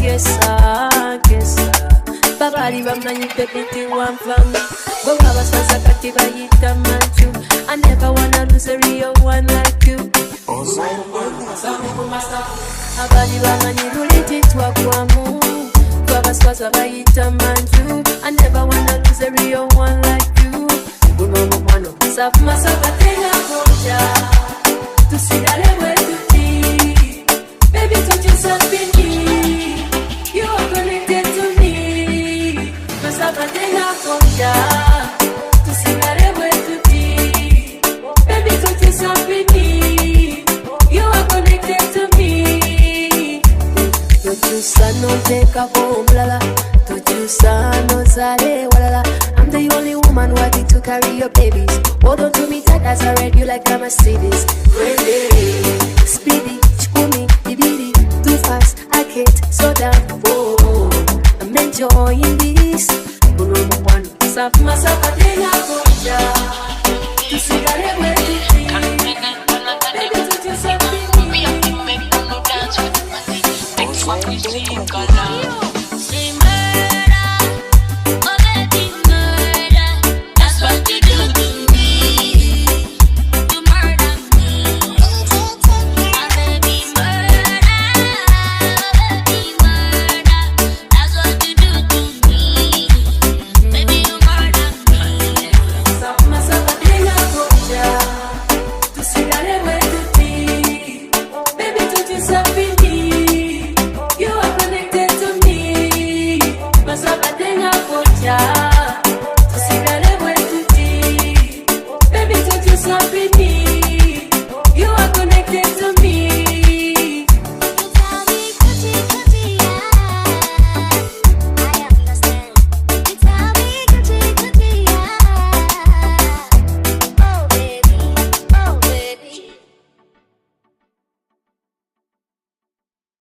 gesa babali bamanyi pepiti wamfanga go abasaza kati bayita manchu. I never wanna lose a real one like you. Abali bamanyi luliti twakwamu twabaswaza bayita manchu. I never wanna lose a real one like you. Guno mumano safu masaka tenga koja tusigale bwetuti. Baby touch yourself in me, you are connected to me. Masaka tenga koja tusigale bwetuti. Baby touch yourself in me, you are connected to me. Tochusa no teka bomblala, tochusa no zare walala. I'm the only woman worthy to carry your babies. Hold on to me tight as I read you like a Mercedes. Ready, speedy, chukumi, dibidi, too fast, I can't slow down. Whoa, I'm enjoying this. Uno one, sap masaka tenga koja. Tu sigare bwetuti. Baby touch yourself in me. Dance with my thing. Next one we see color.